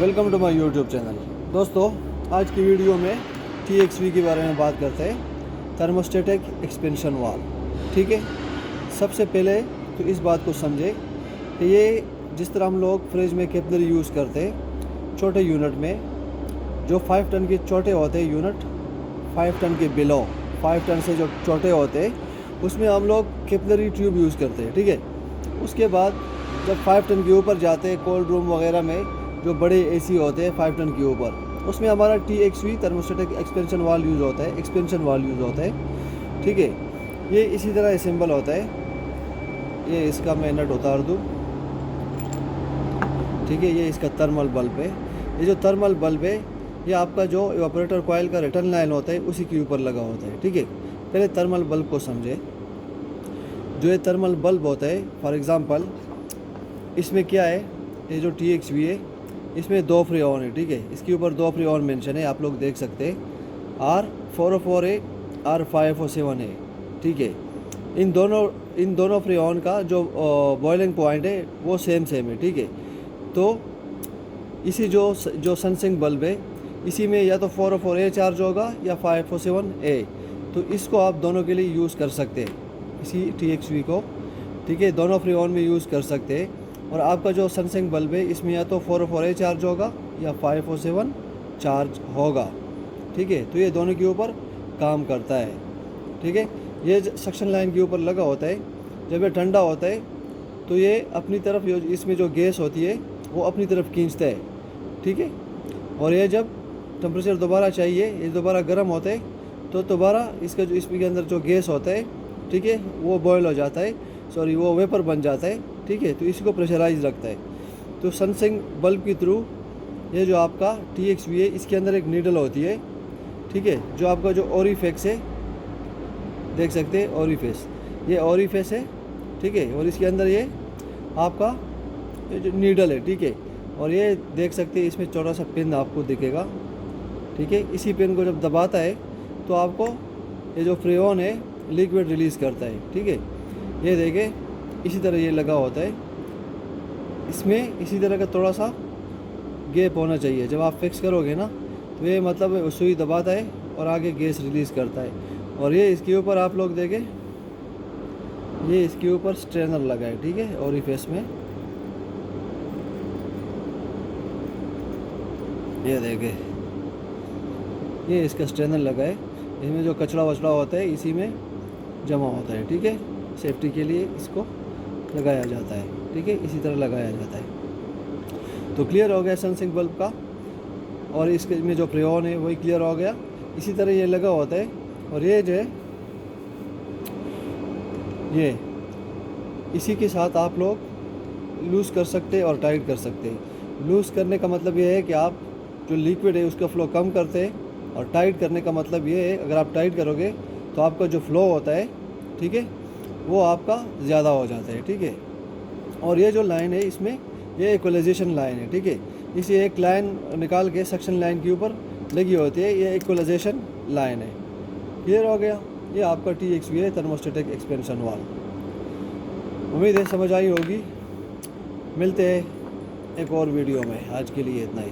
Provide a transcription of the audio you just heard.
Welcome to my YouTube channel. दोस्तों, आज की वीडियो में TXV के बारे में बात करते हैं, थर्मोस्टेटिक एक्सपेंशन वाल्व। ठीक है, सबसे पहले तो इस बात को समझे कि ये जिस तरह हम लोग फ्रिज में कैपिलरी यूज़ करते हैं छोटे यूनिट में, जो 5 टन के छोटे होते हैं यूनिट, 5 टन के बिलो 5 टन से जो छोटे होते हैं उसमें हम लोग कैपिलरी ट्यूब यूज़ करते हैं। ठीक है, उसके बाद जब 5 टन के ऊपर जाते हैं कोल्ड रूम वगैरह में, जो बड़े AC होते हैं 5 टन के ऊपर, उसमें हमारा TXV thermostatic expansion valve use होता है, एक्सपेंशन वाल्व यूज़ होता है। ठीक है, ये इसी तरह असेंबल होता है। ये इसका मैं नट उतार दूँ। ठीक है, ये इसका थर्मल बल्ब है। ये जो थर्मल बल्ब है ये आपका जो इवापोरेटर कॉइल का रिटर्न लाइन होता है उसी के ऊपर लगा होता है। ठीक है, पहले थर्मल बल्ब को समझे। जो ये थर्मल बल्ब होता है, फॉर एग्ज़ाम्पल इसमें क्या है, ये जो TXV है इसमें 2 फ्रेऑन है। ठीक है, इसके ऊपर 2 फ्रेऑन मेंशन है, आप लोग देख सकते हैं। R404 है, R507 है। ठीक है, इन दोनों फ्रेऑन का जो बॉइलिंग पॉइंट है वो सेम है। ठीक है, तो इसी जो सनसिंक बल्ब है इसी में या तो 404A चार्ज होगा या 507A, तो इसको आप दोनों के लिए यूज़ कर सकते हैं, इसी TXV को। ठीक है, दोनों फ्रेऑन में यूज़ कर सकते हैं। और आपका जो सनसिंक बल्ब है इसमें या तो 404A चार्ज होगा या 507 चार्ज होगा। ठीक है, तो ये दोनों के ऊपर काम करता है। ठीक है, ये सक्शन लाइन के ऊपर लगा होता है। जब ये ठंडा होता है तो ये अपनी तरफ, इसमें जो गैस होती है वो अपनी तरफ खींचता है। ठीक है, और ये जब टेम्परेचर दोबारा चाहिए, ये दोबारा गर्म होता है, तो दोबारा इसका जो इसके अंदर जो गैस होता है, ठीक है, वो बॉयल हो जाता है, वो वेपर बन जाता है। ठीक है, तो इसको प्रेशराइज रखता है। तो सनसिंक बल्ब के थ्रू ये जो आपका TXV है इसके अंदर एक नीडल होती है। ठीक है, जो आपका जो ओरिफेक्स है, देख सकते हैं ओरिफेस, ये ओरिफेस है। ठीक है, और इसके अंदर ये आपका ये जो नीडल है। ठीक है, और ये देख सकते हैं इसमें छोटा सा पिन आपको दिखेगा। ठीक है, इसी पिन को जब दबाता है तो आपको ये जो फ्रेऑन है लिक्विड रिलीज़ करता है। ठीक है, ये देखें इसी तरह ये लगा होता है, इसमें इसी तरह का थोड़ा सा गैप होना चाहिए। जब आप फिक्स करोगे ना तो ये मतलब सुई दबाता है और आगे गैस रिलीज़ करता है। और ये इसके ऊपर आप लोग देखें, ये इसके ऊपर स्ट्रेनर लगा है। ठीक है, ओरिफेस में ये देखें, ये इसका स्ट्रेनर लगा है। इसमें जो कचरा वचड़ा होता है इसी में जमा होता है। ठीक है, सेफ्टी के लिए इसको लगाया जाता है। ठीक है, इसी तरह लगाया जाता है। तो क्लियर हो गया सनसिंक बल्ब का, और इसके में जो फ्रेऑन है वही क्लियर हो गया। इसी तरह ये लगा होता है, और ये जो है ये इसी के साथ आप लोग लूज़ कर सकते हैं और टाइट कर सकते हैं। लूज़ करने का मतलब ये है कि आप जो लिक्विड है उसका फ़्लो कम करते हैं, और टाइट करने का मतलब ये है अगर आप टाइट करोगे तो आपका जो फ़्लो होता है, ठीक है, वो आपका ज़्यादा हो जाता है। ठीक है, और ये जो लाइन है इसमें ये इक्वलाइजेशन लाइन है। ठीक है, इसी एक लाइन निकाल के सक्शन लाइन के ऊपर लगी होती है, ये इक्वलाइजेशन लाइन है। क्लियर हो गया, ये आपका TXV है, थर्मोस्टेटिक एक्सपेंशन वाल्व। उम्मीद है समझ आई होगी। मिलते हैं एक और वीडियो में, आज के लिए इतना ही।